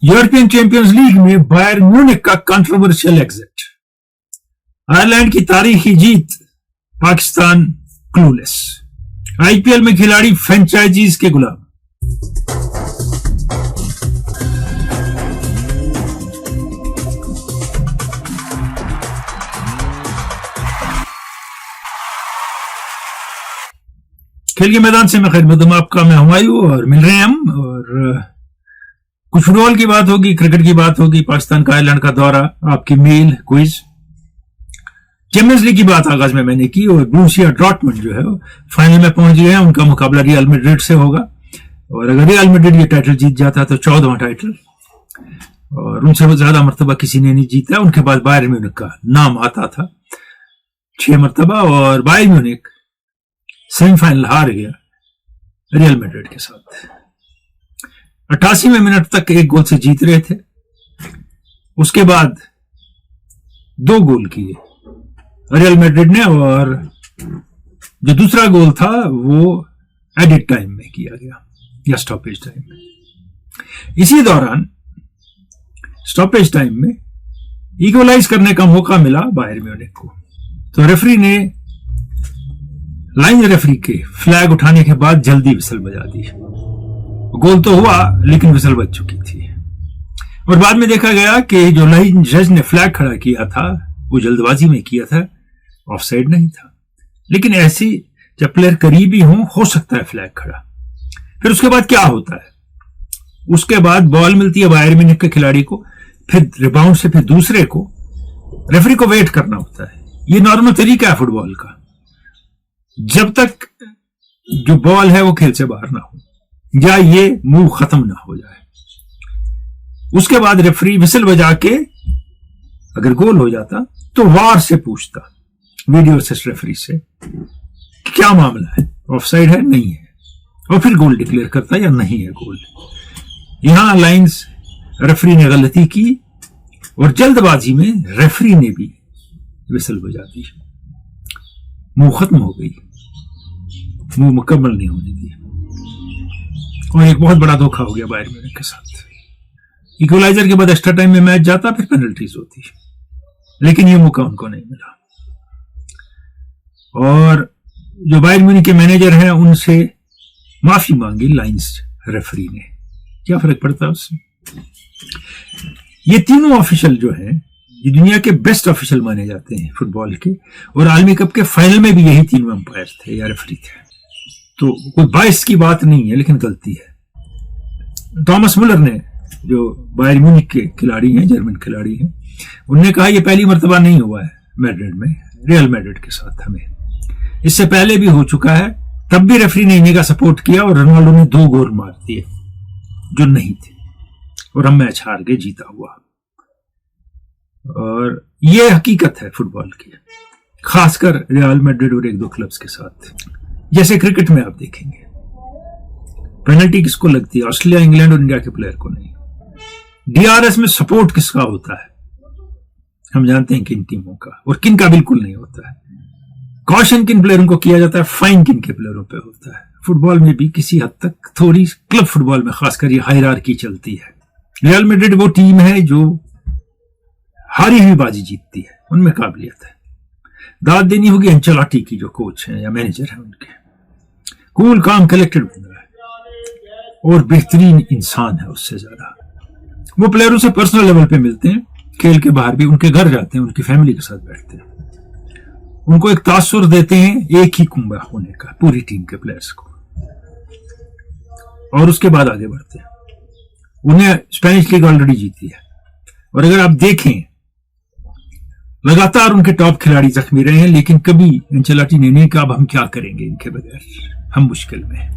European champions league में buyer Munich का controversial exit, Ireland की तारीखी जीत, पाकिस्तान क्लूलेस, आईपीएल में खिलाड़ी फ्रेंचाइजीज के गुलाम। खेल के मैदान से मैं खैर मकदम आपका मैं हुमायूं और मिल रहे हैं हम, और कुछ फुटबॉल की बात होगी, क्रिकेट की बात होगी, पाकिस्तान का आयरलैंड का दौरा, आपकी मेल, क्विज, चैंपियंस लीग की बात आगाज में मैंने की, और ब्रूसिया डॉर्टमुंड जो है वो फाइनल में पहुंच गए हैं। उनका मुकाबला रियल मैड्रिड से होगा, और अगर रियल मैड्रिड ये टाइटल जीत जाता तो 14वां टाइटल, और उनसे ज्यादा मरतबा किसी ने नहीं जीता। उनके बाद बायर म्यूनिख का नाम आता था 6 मरतबा, और बायर म्यूनिख सेमीफाइनल हार गया रियल मैड्रिड के साथ। 88वें मिनट तक 1 गोल से जीत रहे थे, उसके बाद 2 गोल किए रियल मैड्रिड ने, और जो दूसरा गोल था वो एडिट टाइम में किया गया या स्टॉपेज टाइम में। इसी दौरान स्टॉपेज टाइम में इक्वलाइज करने का मौका मिला बायर म्यूनिख को, तो रेफरी ने लाइन रेफरी के फ्लैग उठाने के बाद जल्दी विसल बजा दी। गोल तो हुआ लेकिन विसल बज चुकी थी, और बाद में देखा गया कि जो लाइन जज ने फ्लैग खड़ा किया था वो जल्दबाजी में किया था, ऑफसाइड नहीं था। लेकिन ऐसी जब प्लेयर करीबी हो सकता है फ्लैग खड़ा। फिर उसके बाद क्या होता है, उसके बाद बॉल मिलती है बायर म्यूनिख के खिलाड़ी को, फिर रिबाउंड से फिर दूसरे को, रेफरी को वेट करना होता है। ये नॉर्मल तरीका है फुटबॉल का, जब तक जो बॉल है वो खेल से बाहर ना हो या ये मूव खत्म ना हो जाए। उसके बाद रेफरी विसल बजा के अगर गोल हो जाता तो वार से पूछता, वीडियो असिस्ट रेफरी से, क्या मामला है, ऑफसाइड है नहीं है, और फिर गोल डिक्लेयर करता या नहीं है गोल। यहां लाइंस रेफरी ने गलती की, और जल्दबाजी में रेफरी ने भी विसल बजा दी, मुंह खत्म हो गई, मुंह मुकम्मल नहीं होने दी, और एक बहुत बड़ा धोखा हो गया बायर म्यूनिख के साथ। इक्वलाइजर के बाद एक्स्ट्रा टाइम में मैच जाता, फिर पेनल्टीज होती, लेकिन ये मौका उनको नहीं मिला। और जो बायर म्यूनिख के मैनेजर हैं उनसे माफी मांगी लाइंस रेफरी ने, क्या फर्क पड़ता है उससे। ये तीनों ऑफिशियल जो हैं ये दुनिया के बेस्ट ऑफिशियल माने जाते हैं फुटबॉल के, और आलमी कप के फाइनल में भी यही तीनों अंपायर थे या रेफरी थे, तो कोई बाइस की बात नहीं है, लेकिन गलती है। थॉमस मुलर ने, जो बायर म्यूनिख के खिलाड़ी हैं, जर्मन खिलाड़ी हैं, उन्होंने कहा यह पहली मर्तबा नहीं हुआ है मैड्रिड में, रियल मैड्रिड के साथ हमें, इससे पहले भी हो चुका है, तब भी रेफरी ने इन्हीं का सपोर्ट किया और रोनाल्डो ने 2 गोल मार दिए जो नहीं थे, और हम मैच हार के जीता हुआ। और ये हकीकत है फुटबॉल की, खासकर रियल मैड्रिड और 1-2 क्लब्स के साथ। जैसे क्रिकेट में आप देखेंगे पेनल्टी किसको लगती है, ऑस्ट्रेलिया, इंग्लैंड और इंडिया के प्लेयर को नहीं। डीआरएस में सपोर्ट किसका होता है, हम जानते हैं किन टीमों का, और किन का बिल्कुल नहीं होता है। कॉशन किन प्लेयरों को किया जाता है, फाइन किन के प्लेयरों पे होता है। फुटबॉल में भी किसी हद तक, थोड़ी क्लब फुटबॉल में खासकर ये हायरार्की चलती है। रियल मैड्रिड वो टीम है जो हारी हुई बाजी जीतती है, उनमें काबिलियत है। दाद देनी होगी एंचेलोटी की, जो कोच है या मैनेजर है उनके, कूल काम कलेक्टेड बंदा है और बेहतरीन इंसान है। उससे ज्यादा वो प्लेयरों से पर्सनल लेवल पे मिलते हैं, खेल के बाहर भी उनके घर जाते हैं, उनकी फैमिली के साथ बैठते हैं, उनको एक तासुर देते हैं एक ही कुंबा होने का पूरी टीम के प्लेयर्स को, और उसके बाद आगे बढ़ते हैं। उन्हें स्पेनिश लीग ऑलरेडी जीती है, और अगर आप देखें लगातार उनके टॉप खिलाड़ी जख्मी रहे हैं, लेकिन कभी एंचेलोटी ने नहीं कहा अब हम क्या करेंगे इनके बगैर, हम मुश्किल में हैं।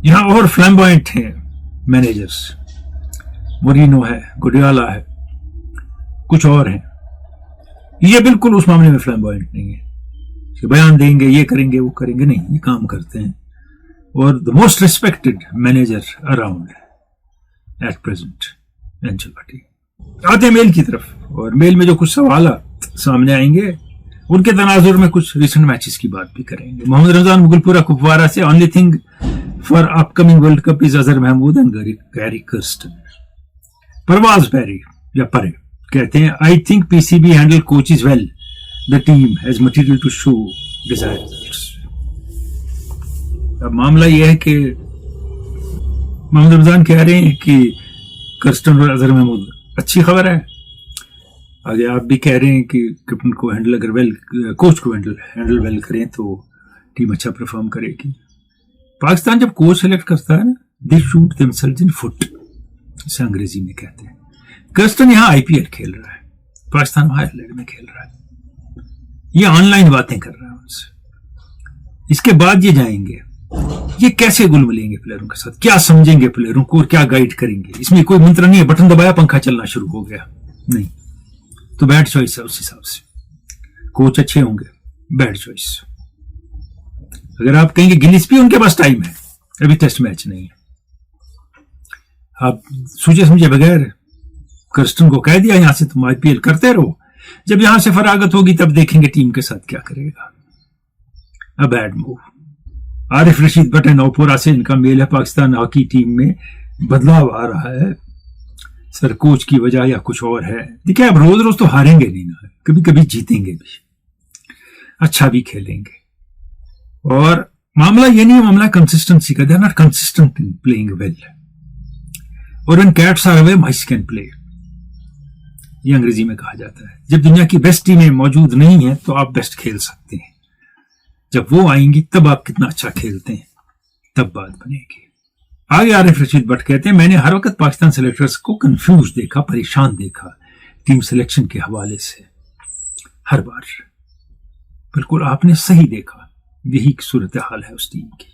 यहां और फ्लैम्बॉयंट हैं मैनेजर्स, मोरिनो है, गुर्डियोला है, कुछ और हैं। ये बिल्कुल उस मामले में फ्लैम्बॉयंट नहीं है कि बयान देंगे, ये करेंगे, वो करेंगे, नहीं, ये काम करते हैं। और the most respected manager around at present Ancelotti. आते हैं मेल की तरफ, और मेल में जो कुछ सवाल सामने आएंगे उनके तनाजुर में कुछ रिसेंट मैचेस की बात भी करेंगे। मोहम्मद रमजान मुगलपुरा कुपवारा से, only thing for upcoming world cup is Azhar Mahmood and Gary Kirsten. Parvaz Parry या परे कहते हैं, I think PCB handle coaches well, the team has material to show desired results. अब मामला यह है कि मोहम्मद रमजान कह रहे हैं कि कर्स्टन और अजहर महमूद अच्छी खबर है। आगे आप भी कह रहे हैं कि कैप्टन को हैंडल अगर वेल, कोच को हैंडल वेल करें तो टीम अच्छा परफॉर्म करेगी। पाकिस्तान जब कोच सेलेक्ट करता है ना, दे शूट देमसेल्व्स इन फुट, इसे अंग्रेजी में कहते हैं। कर्स्टन यहां आईपीएल खेल रहा है, पाकिस्तान आयरलैंड में खेल रहा है, ये ऑनलाइन बातें कर रहा है उनसे। इसके बाद ये जाएंगे, ये कैसे घुल मिलेंगे प्लेयरों के साथ, क्या समझेंगे प्लेयरों को और क्या गाइड करेंगे। इसमें कोई मंत्र नहीं है, बटन दबाया पंखा चलना शुरू हो गया, नहीं। तो बैड चॉइस है उस हिसाब से। कोच अच्छे होंगे, बैड चॉइस। अगर आप कहेंगे गिलिस्पी, उनके पास टाइम है, अभी टेस्ट मैच नहीं है। आप सोचे समझे बगैर कर्स्टन को कह दिया यहां से तुम आईपीएल करते रहो, जब यहां से फरागत होगी तब देखेंगे टीम के साथ क्या करेगा। A bad move. Arif Rashid but Naupora से इनका मेल है, पाकिस्तान हॉकी टीम में बदलाव आ रहा है सर, कोच की वजह या कुछ और है। देखिए अब रोज रोज तो हारेंगे नहीं ना, कभी कभी जीतेंगे भी, अच्छा भी खेलेंगे। और मामला ये नहीं है, मामला कंसिस्टेंसी का। They are not consistent in playing well, और when cats are away mice can play, ये अंग्रेजी में कहा जाता है। जब दुनिया की बेस्ट टीमें मौजूद नहीं है तो आप बेस्ट खेल सकते हैं, जब वो आएंगी तब आप कितना अच्छा खेलते हैं, तब बात बनेगी। आगे आरिफ रशीद भट्ट कहते हैं, मैंने हर वक्त पाकिस्तान सेलेक्टर्स को कंफ्यूज देखा, परेशान देखा टीम सिलेक्शन के हवाले से, हर बार। बिल्कुल आपने सही देखा, यही सूरत हाल है उस टीम की,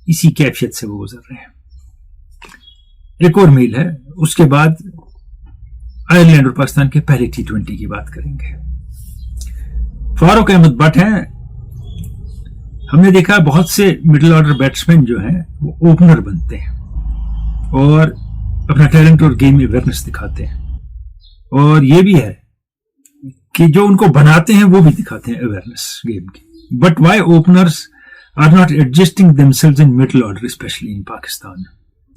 इसी कैफियत से वो गुजर रहे हैं। एक और मेल है, उसके बाद आयरलैंड और पाकिस्तान के पहले T20 की बात करेंगे। फारूक अहमद भट्ट हैं, हमने देखा बहुत से मिडिल ऑर्डर बैट्समैन जो हैं वो ओपनर बनते हैं और अपना टैलेंट और गेम में अवेयरनेस दिखाते हैं, और ये भी है कि जो उनको बनाते हैं वो भी दिखाते हैं अवेयरनेस गेम की। But why openers are not adjusting themselves in middle order, specially in Pakistan.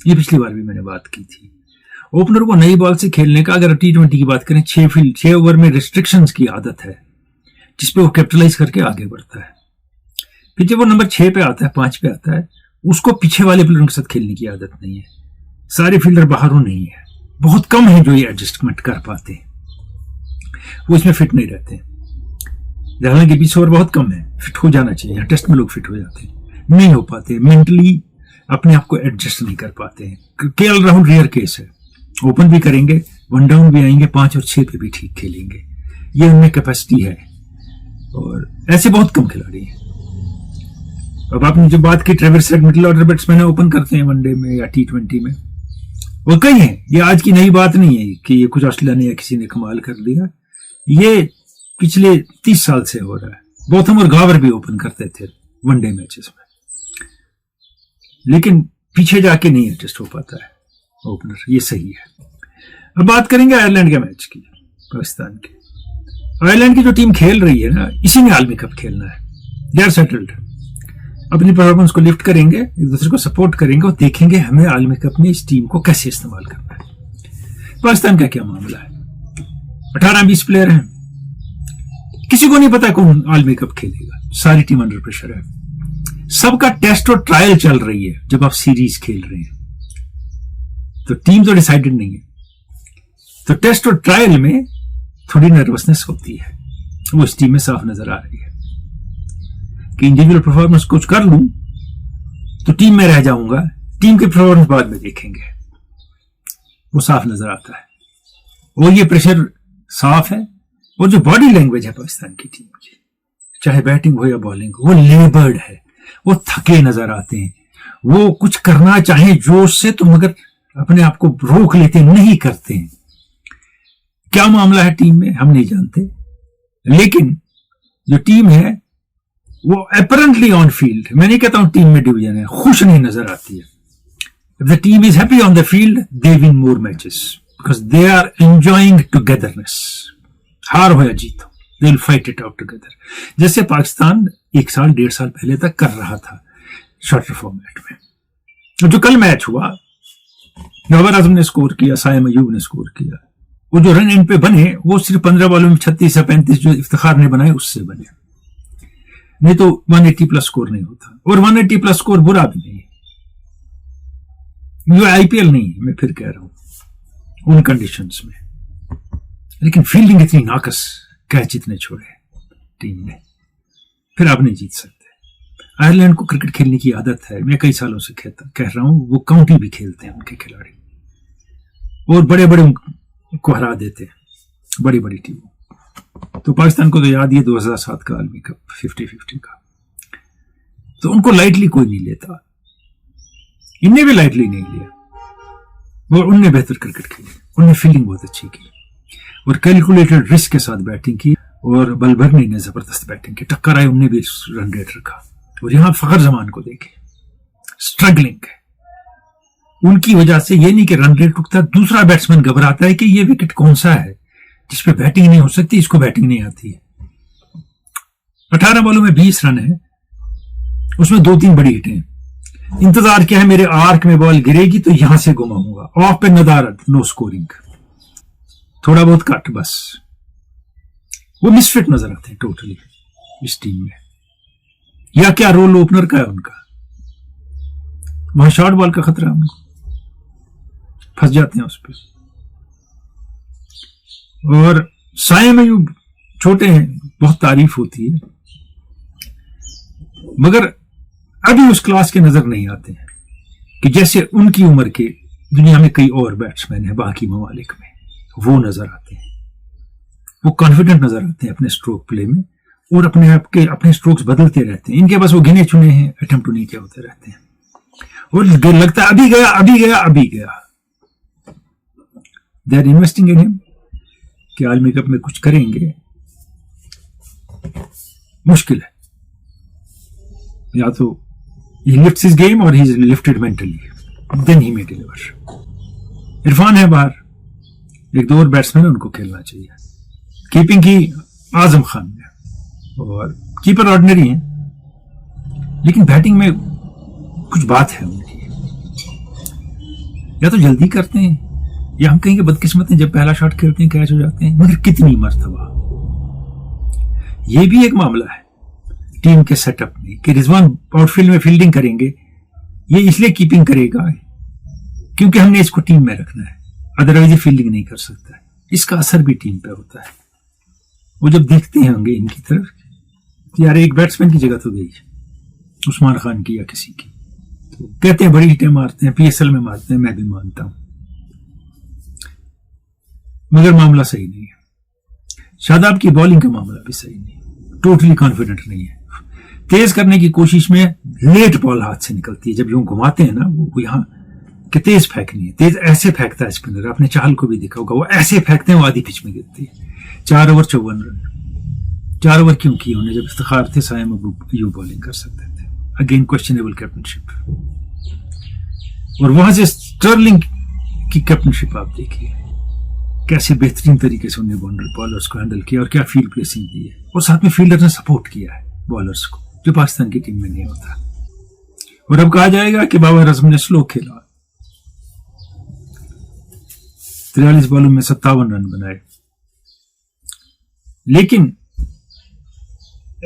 ये पिछली बार भी मैंने बात की थी। ओपनर को नई बॉल से खेलने का, अगर T20 की बात करें, 6 ओवर में रिस्ट्रिक्शंस की आदत है, जिसपे वो कैपिटलाइज करके आगे बढ़ता है। फिर जब वो नंबर 6 पे आता है, 5 पे आता है, उसको पीछे वाले प्लेयरों के साथ खेलने की आदत नहीं है। सारे फील्डर बाहरों नहीं है, बहुत कम है जो ये एडजस्टमेंट कर पाते हैं, वो इसमें फिट नहीं रहते। हालांकि 20 ओवर बहुत कम है, फिट हो जाना चाहिए। टेस्ट में लोग फिट हो जाते हैं, नहीं हो पाते, मेंटली अपने आप को एडजस्ट नहीं कर पाते हैं। केएल राहुल रेयर केस है, ओपन भी करेंगे, 1 डाउन भी आएंगे, 5 और 6 पे भी ठीक खेलेंगे, ये उनमें कैपेसिटी है, और ऐसे बहुत कम खिलाड़ी हैं। अब आपने जो बात की, Travis head middle order batsman open करते हैं वनडे में या T20 में, वो कई हैं, ये आज की नई बात नहीं है कि ये कुछ ऑस्ट्रेलिया ने या किसी ने कमाल कर दिया, ये पिछले 30 साल से हो रहा है। बोथम और गावर भी ओपन करते थे वनडे मैचेस में, लेकिन पीछे जाके नहीं एडजस्ट हो पाता है ओपनर, ये सही है। अब बात करेंगे आयरलैंड के मैच की, पाकिस्तान की। आयरलैंड की जो टीम खेल रही है ना, इसी में आलमी कप खेलना है। दे आर सेटल्ड, अपनी परफॉर्मेंस को लिफ्ट करेंगे, एक दूसरे को सपोर्ट करेंगे और देखेंगे हमें आलमी कप में इस टीम को कैसे इस्तेमाल करना है। पाकिस्तान का क्या मामला है, 18-20 प्लेयर हैं, किसी को नहीं पता कौन आलमी कप खेलेगा, सारी टीम अंडर प्रेशर है, सबका टेस्ट और ट्रायल चल रही है। जब आप सीरीज खेल रहे हैं तो टीम तो डिसाइडेड नहीं है, तो टेस्ट और ट्रायल में थोड़ी नर्वसनेस होती है, वो इस टीम में साफ नजर आ रही है कि इंडिविजुअल परफॉर्मेंस कुछ कर लूं तो टीम में रह जाऊंगा, टीम की परफॉर्मेंस बाद में देखेंगे, वो साफ नजर आता है। और ये प्रेशर साफ है, और जो बॉडी लैंग्वेज है पाकिस्तान की टीम की, चाहे बैटिंग हो या बॉलिंग, वो लेबर्ड है, वो थके नजर आते हैं, वो कुछ करना चाहे जोश से तो मगर अपने आप को रोक लेते नहीं करते हैं। क्या मामला है टीम में हम नहीं जानते, लेकिन जो टीम है वो अपरेंटली ऑन फील्ड, मैं नहीं कहता हूं टीम में डिवीजन है, खुश नहीं नजर आती है। If the team is happy on the field, they win more matches because they are enjoying togetherness. हार हो या जीत हो, they will fight it out together. जैसे पाकिस्तान 1 साल 1.5 साल पहले तक कर रहा था शॉर्टर फॉर्मेट में। तो जो कल मैच हुआ, बाबर आजम ने स्कोर किया, साइम अयूब ने स्कोर किया। वो जो रन एंड पे बने वो सिर्फ 15 बॉलों में 36 या 35 जो इफ्तिखार ने बनाए उससे बने, नहीं तो 180 प्लस स्कोर नहीं होता। और 180 प्लस स्कोर बुरा भी नहीं है, ये आईपीएल नहीं है, मैं फिर कह रहा हूं उन कंडीशंस में। लेकिन फील्डिंग इतनी नाकस, कैच इतने छोड़े टीम ने, फिर आप नहीं जीत सकते। आयरलैंड को क्रिकेट खेलने की आदत है, मैं कई सालों से कह रहा हूं, वो काउंटी भी खेलते हैं उनके खिलाड़ी, और बड़े बड़े को हरा देते हैं, बड़ी बड़ी टीमों। तो पाकिस्तान को तो याद ही 2007 का आलमी कप 50-50 का, तो उनको लाइटली कोई नहीं लेता, इनने भी लाइटली नहीं लिया। और उनने बेहतर क्रिकेट खेली, उनने फील्डिंग बहुत अच्छी की और कैलकुलेटेड रिस्क के साथ बैटिंग की, और बलबर्नी ने जबरदस्त बैटिंग की, टक्कर आई, उनने भी रन रेट रखा। और यहां फखर जमान को देखे, स्ट्रगलिंग है उनकी वजह से, ये नहीं कि रन रेट रुकता, दूसरा बैट्समैन घबराता है कि ये विकेट कौन सा है जिसपे बैटिंग नहीं हो सकती, इसको बैटिंग नहीं आती है। 18 बॉलों में 20 रन है, उसमें 2-3 बड़ी हिटें। इंतजार क्या है, मेरे आर्क में बॉल गिरेगी तो यहां से घुमाऊंगा, ऑफ पे नदारत, नो स्कोरिंग, थोड़ा बहुत कट, बस। वो मिसफिट नजर आते हैं टोटली इस टीम में। या क्या रोल ओपनर का है उनका, वहां शॉर्ट बॉल का खतरा है उनको, फंस जाते हैं उस पर। और साइम अयूब छोटे हैं, बहुत तारीफ होती है, मगर अभी उस क्लास के नजर नहीं आते हैं कि जैसे उनकी उम्र के दुनिया में कई और बैट्समैन हैं बाकी ममालिक में, वो नजर आते हैं। वो कॉन्फिडेंट नजर आते हैं अपने स्ट्रोक प्ले में, और अपने आप के अपने स्ट्रोक्स बदलते रहते हैं। इनके पास वो गिने चुने हैं, अटेम्प्ट नहीं क्या होते रहते हैं, और लगता है अभी गया अभी गया अभी गया। They are investing in him कि आलमी कप में कुछ करेंगे, मुश्किल है। या तो he lifts his game or he is lifted mentally, then he may deliver. Irfan है बाहर, एक दो और बैट्समैन उनको खेलना चाहिए। कीपिंग की आजम खान ने, और कीपर ऑर्डिनरी है, लेकिन बैटिंग में कुछ बात है उनकी। या तो जल्दी करते हैं, या हम कहेंगे बदकिस्मत है, जब पहला शॉट खेलते हैं कैच हो जाते हैं। मगर कितनी मर्तबा, यह भी एक मामला है टीम के सेटअप में कि रिजवान आउटफील्ड में फील्डिंग करेंगे, ये इसलिए कीपिंग करेगा क्योंकि हमने इसको टीम में रखना है, अदरवाइज ये फील्डिंग नहीं कर सकता है। इसका असर भी टीम पे होता है। वो जब देखते होंगे इनकी तरफ, यार एक बैट्समैन की जगह तो गई, उस्मान खान की या किसी की, तो कहते हैं बड़ी हिटें मारते हैं, पीएसएल में मारते हैं, मैं भी मानता हूं, मगर मामला सही नहीं है। शादाब की बॉलिंग का मामला भी सही नहीं, टोटली कॉन्फिडेंट नहीं है। तेज करने की कोशिश में लेट बॉल हाथ से निकलती है, जब यूं घुमाते हैं ना, वो यहां कि तेज फेंकनी है, तेज ऐसे फेंकता है स्पिनर, आपने चाहल को भी देखा होगा, वो ऐसे फेंकते हैं, वो आधी पिच में गिरती है। 4 ओवर 54 रन, 4 ओवर क्यों किए उन्हें जब इफ्तिखार थे साइम अयूब बॉलिंग कर सकते थे। Again questionable captainship. और वहां से स्टर्लिंग की कैप्टनशिप आप देखिए, कैसे बेहतरीन तरीके से उन्हें बॉलर्स को हैंडल किया और क्या फील्ड प्लेसिंग दी है, और साथ में फील्डर ने सपोर्ट किया है बॉलर्स को, जो पाकिस्तान की टीम में नहीं होता। और अब कहा जाएगा कि बाबर आजम ने स्लो खेला, 43 बॉलों में 57 रन बनाए, लेकिन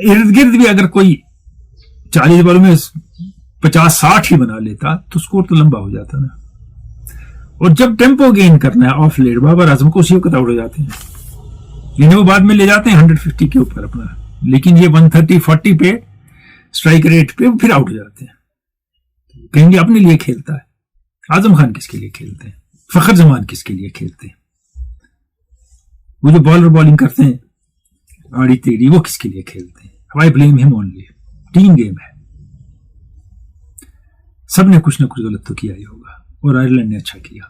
इर्द गिर्द भी अगर कोई 40 बॉलों में 50-60 ही बना लेता तो स्कोर तो लंबा हो जाता ना। और जब टेम्पो गेन करना है ऑफ लेट, बाबर आजम को उसी वक्त आउट हो जाते हैं, इन्हें वो बाद में ले जाते हैं 150 के ऊपर अपना, लेकिन ये 130-40 पे स्ट्राइक रेट पे फिर आउट हो जाते हैं। कहेंगे अपने लिए खेलता है, आजम खान किसके लिए खेलते हैं, फखर जमान किसके लिए खेलते हैं, वो जो बॉलर बॉलिंग करते हैं आड़ी तेड़ी, वो किसके लिए खेलते हैं। I blame him only, team game है, सबने कुछ ना कुछ गलत तो किया ही होगा, और आयरलैंड ने अच्छा किया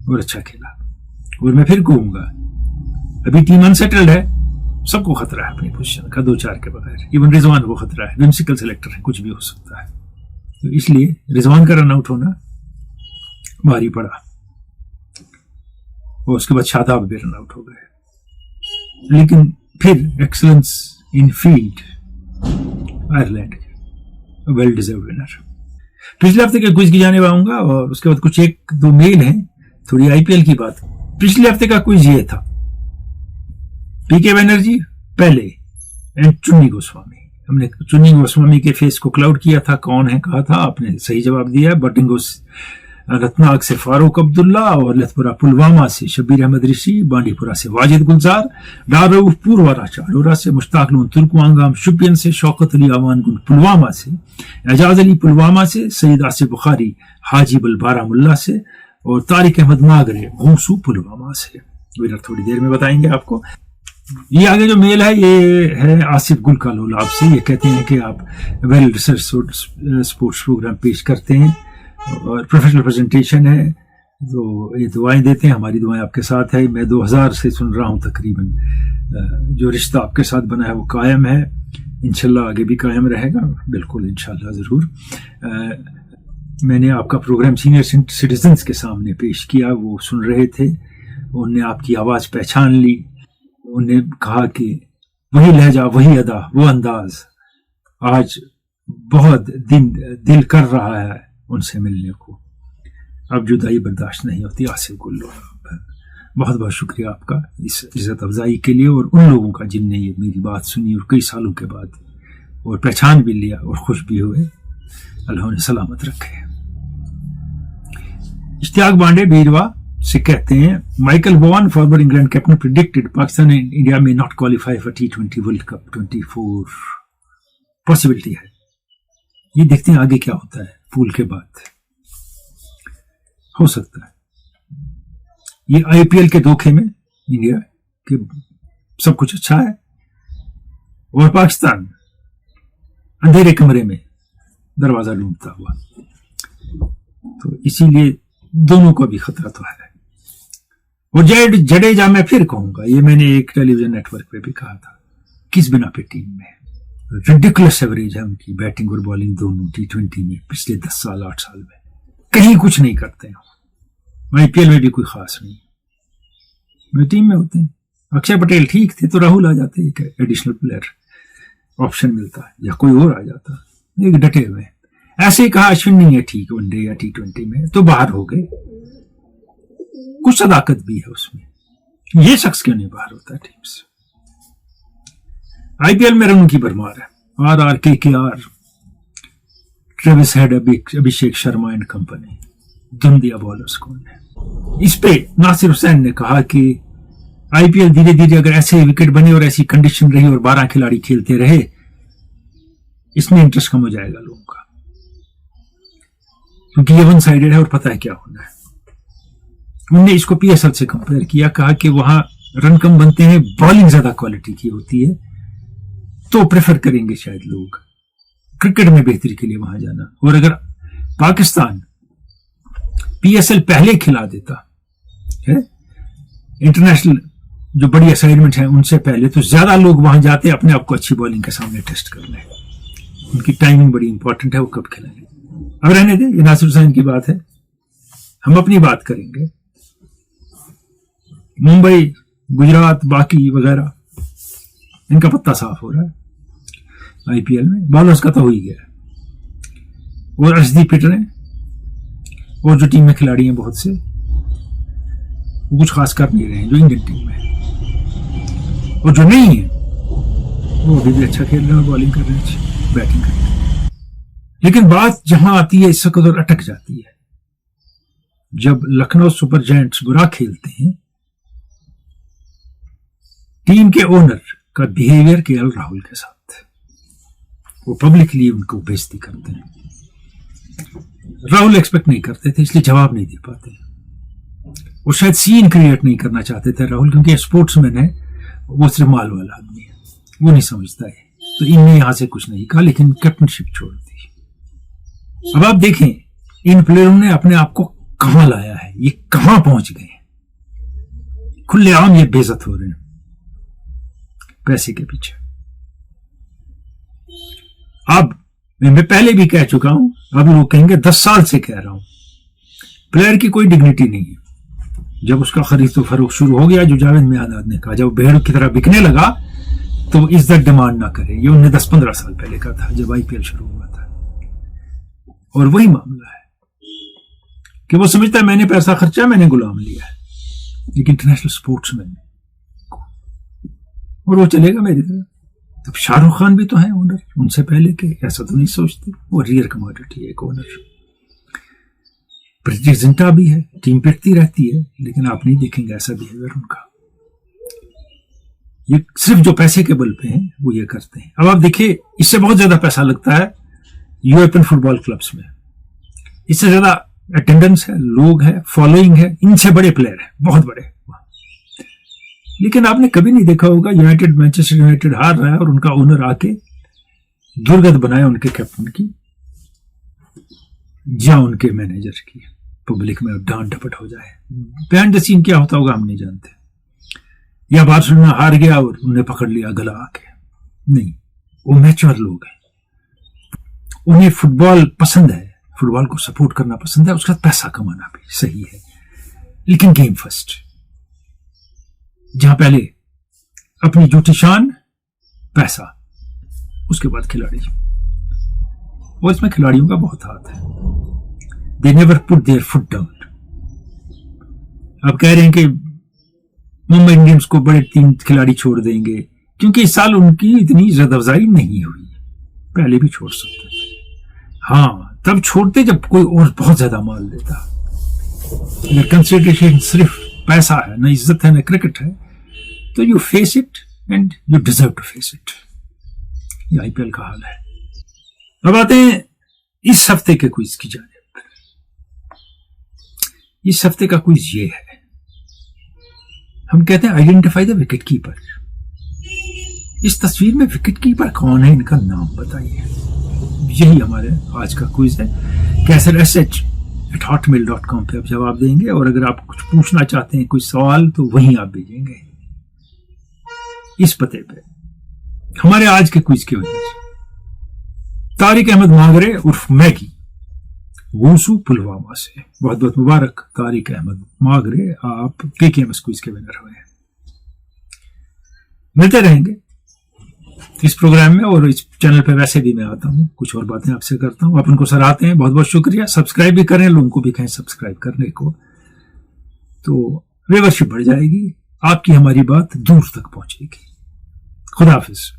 और अच्छा खेला। और मैं फिर कहूंगा अभी टीम अनसेटल्ड है, सबको खतरा है अपनी पोजीशन का, 2-4 के बगैर। इवन रिजवान को खतरा है, विम्सिकल सेलेक्टर है, कुछ भी हो सकता है। तो इसलिए रिजवान का रन आउट होना भारी पड़ा, और उसके बाद शादाब भी रन आउट हो गए। लेकिन फिर excellence in field, Ireland well deserve winner. पिछले हफ्ते के क्विज की जाने आऊंगा और उसके बाद कुछ एक दो मेल हैं, थोड़ी आईपीएल की बात। पिछले हफ्ते का क्विज ये था, पीके बनर्जी पहले एंड चुन्नी गोस्वामी। हमने चुन्नी गोस्वामी के फेस को क्लाउड किया था, कौन है कहा था, आपने सही जवाब दिया। बटिंग रत्नाग से फारूक अब्दुल्ला और लथपुरा पुलवामा से शब्बीर अहमद ऋषि, बांडीपुरा से वाजिद गुलजार, डारऊफ पूर्वारा चाडोरा से, मुश्ताक लोन तुर्कवांगाम शुपियन से, शौकत अली अवान गुल पुलवामा से, एजाज अली पुलवामा से, सईद आसिफ बुखारी हाजीबल बारामुल्ला से और तारिक अहमद मागरे घूसू पुलवामा से। विनर थोड़ी देर में बताएंगे आपको। ये आगे जो मेल है ये है आसिफ गुल कालोल आपसे। ये कहते हैं कि आप वेल रिसर्च स्पोर्ट्स प्रोग्राम पेश करते हैं और प्रोफेशनल प्रेजेंटेशन है, तो ये दुआएं देते हैं। हमारी दुआएं आपके साथ है। मैं 2000 से सुन रहा हूं तकरीबन। जो रिश्ता आपके साथ बना है वो कायम है, इंशाल्लाह आगे भी कायम रहेगा, बिल्कुल इंशाल्लाह जरूर। मैंने आपका प्रोग्राम सीनियर सिटीजन्स के सामने पेश किया, वो सुन रहे थे, उन्होंने आपकी आवाज़ पहचान ली, उन्हें कहा कि वही लहजा वही अदा वो अंदाज आज बहुत दिल कर रहा है उनसे मिलने को, अब जुदाई बर्दाश्त नहीं होती। आसिफ गुल्लो, बहुत बहुत शुक्रिया आपका इस इज्जत अफजाई के लिए और उन लोगों का जिनने ये मेरी बात सुनी और कई सालों के बाद और पहचान भी लिया और खुश भी हुए। अल्लाह ने सलामत रखे। इश्तियाक बांडे बीरवा से कहते हैं, Michael Vaughan forward England captain predicted Pakistan and India में not qualify for T20 world cup 24। Possibility है, ये देखते हैं आगे क्या होता है। पूल के बाद हो सकता है ये आईपीएल के धोखे में इंडिया के सब कुछ अच्छा है और पाकिस्तान अंधेरे कमरे में दरवाजा ढूंढता हुआ, तो इसीलिए दोनों को भी खतरा तो है। और जडेजा मैं फिर कहूंगा, ये मैंने एक टेलीविजन नेटवर्क पे भी कहा था, किस बिना पे टीम में रिडिकुलस एवरेज है उनकी बैटिंग और बॉलिंग दोनों T20 में पिछले 10 साल 8 साल में कहीं कुछ नहीं करते हैं। आईपीएल में भी कोई खास नहीं, मैं टीम में होते हैं। अक्षय पटेल ठीक थे तो राहुल आ जाते, एक एडिशनल प्लेयर ऑप्शन मिलता या कोई और आ जाता, एक डटे हुए। ऐसे ही कहा अश्विन नहीं है ठीक वनडे या T20 में तो बाहर हो गए, कुछ सदाकत भी है उसमें, ये शख्स क्यों नहीं बाहर होता टीम से। आईपीएल में रंग की भरमार है, RR KKR, Travis head, Abhishek Sharma and company, दम दिया बॉलर्स को ने। इस पे नासिर हुसैन ने कहा कि आईपीएल धीरे धीरे अगर ऐसे विकेट बने और ऐसी कंडीशन रही और 12 खिलाड़ी खेलते रहे, इसमें इंटरेस्ट कम हो जाएगा लोगों का, क्योंकि ये वन साइडेड है और पता है क्या होना है। उन्होंने इसको PSL से कंपेयर किया, कहा कि वहां रन कम बनते हैं, बॉलिंग ज्यादा क्वालिटी की होती है, तो प्रेफर करेंगे शायद लोग क्रिकेट में बेहतरी के लिए वहां जाना। और अगर पाकिस्तान PSL पहले खिला देता है, इंटरनेशनल जो बड़ी असाइनमेंट है उनसे पहले, तो ज्यादा लोग वहां जाते अपने आप को अच्छी बॉलिंग के सामने टेस्ट करने। उनकी टाइमिंग बड़ी इंपॉर्टेंट है, वो कब खिलाएंगे। अब रहने दे, ये नासिर हुसैन की बात है, हम अपनी बात करेंगे। मुंबई, गुजरात, बाकी वगैरह इनका पत्ता साफ हो रहा है आईपीएल में, बॉलर्स का तो हो ही गया। और अर्शदीप पिटरे और जो टीम में खिलाड़ी हैं बहुत से, वो कुछ खास कर नहीं रहे हैं जो इंडियन टीम में है, और जो नहीं है वो अभी भी अच्छा खेल रहे हैं, बॉलिंग कर रहे हैं, बैटिंग कर रहे हैं। लेकिन बात जहां आती है इस वक्त और अटक जाती है, जब लखनऊ सुपर जायंट्स बुरा खेलते हैं, टीम के ओनर का बिहेवियर केएल राहुल के साथ, वो पब्लिकली उनको बेइज्जती करते हैं। राहुल एक्सपेक्ट नहीं करते थे, इसलिए जवाब नहीं दे पाते, वो शायद सीन क्रिएट नहीं करना चाहते थे राहुल, क्योंकि स्पोर्ट्समैन है, वो सिर्फ माल वाला आदमी है, वो नहीं समझता है। तो इनने यहां से कुछ नहीं कहा, लेकिन कैप्टनशिप छोड़ दी। अब आप देखें इन प्लेयरों ने अपने आप को कहां लाया है, ये कहां पहुंच गए, खुलेआम ये बेइज्जत हो रहे हैं पैसे के पीछे। अब मैं पहले भी कह चुका हूं, अब लोग कहेंगे 10 साल से कह रहा हूं, प्लेयर की कोई डिग्निटी नहीं है। जब उसका खरीद तो फरोख्त शुरू हो गया, जो जावेद मियादाद ने कहा, जब भेड़ की तरह बिकने लगा तो इज्जत डिमांड ना करे, ये उन्हें 10-15 साल पहले का था जब आईपीएल शुरू हुआ था। और वही मामला है कि वो समझता है मैंने पैसा खर्चा, मैंने गुलाम लिया है, एक इंटरनेशनल स्पोर्ट्समैन और वो चलेगा मेरी तरह। तब शाहरुख खान भी तो है ओनर, उनसे पहले के, ऐसा तो नहीं सोचते, वो रियर कमोडिटी है एक ओनर। प्रीति जिंटा भी है, टीम पिटती रहती है, लेकिन आप नहीं देखेंगे ऐसा बिहेवियर उनका। ये सिर्फ जो पैसे के बल पे हैं वो ये करते हैं। अब आप देखिए, इससे बहुत ज्यादा पैसा लगता है यूरोपियन फुटबॉल क्लब्स में, इससे ज्यादा अटेंडेंस है, लोग है, फॉलोइंग है, इनसे बड़े प्लेयर है, बहुत बड़े। लेकिन आपने कभी नहीं देखा होगा यूनाइटेड, मैनचेस्टर यूनाइटेड हार रहा है और उनका ओनर आके दुर्गत बनाया उनके कैप्टन की या उनके मैनेजर की, पब्लिक में डांट डपट हो जाए। बिहाइंड द सीन क्या होता होगा हम नहीं जानते। या बार्सिलोना हार गया और उन्हें पकड़ लिया गला आके, नहीं, वो मैच्योर लोग हैं, उन्हें फुटबॉल पसंद है, फुटबॉल को सपोर्ट करना पसंद है, उसका पैसा कमाना भी सही है, लेकिन गेम फर्स्ट। जहां पहले अपनी जूठी शान, पैसा, उसके बाद खिलाड़ी। और इसमें खिलाड़ियों का बहुत हाथ है। They never put there foot down. अब कह रहे हैं कि मुंबई इंडियंस को बड़े 3 खिलाड़ी छोड़ देंगे, क्योंकि इस साल उनकी इतनी जदअफजाई नहीं हुई, पहले भी छोड़ सकते थे। हाँ, तब छोड़ते जब कोई और बहुत ज्यादा माल देता। अगर कंसिडरेशन सिर्फ पैसा है, ना इज्जत है, ना क्रिकेट है, तो you face it and you deserve to face it. ये आईपीएल का हाल है। अब आते हैं इस हफ्ते के क्विज की जानिब। इस हफ्ते का क्विज ये है, हम कहते हैं आइडेंटिफाई द विकेट कीपर। इस तस्वीर में विकेट कीपर कौन है, इनका नाम बताइए। यही हमारे आज का क्विज है। kaisar@hotmail.com पे आप जवाब देंगे, और अगर आप कुछ पूछना चाहते हैं, कोई सवाल, तो वहीं आप भेजेंगे इस पते पे। हमारे आज के क्विज की वजह से तारिक अहमद मागरे उर्फ मैगी, वूसू पुलवामा से, बहुत बहुत मुबारक तारिक अहमद मागरे, आप केकेएमएस क्विज के विनर हुए हैं। मिलते रहेंगे इस प्रोग्राम में, और इस चैनल पे वैसे भी मैं आता हूं, कुछ और बातें आपसे करता हूं, आप उनको सराहते हैं, बहुत बहुत शुक्रिया। सब्सक्राइब भी करें, लोगों को भी कहें सब्सक्राइब करने को, तो व्यूअरशिप बढ़ जाएगी, आपकी हमारी बात दूर तक पहुंचेगी। खुदा हाफिज।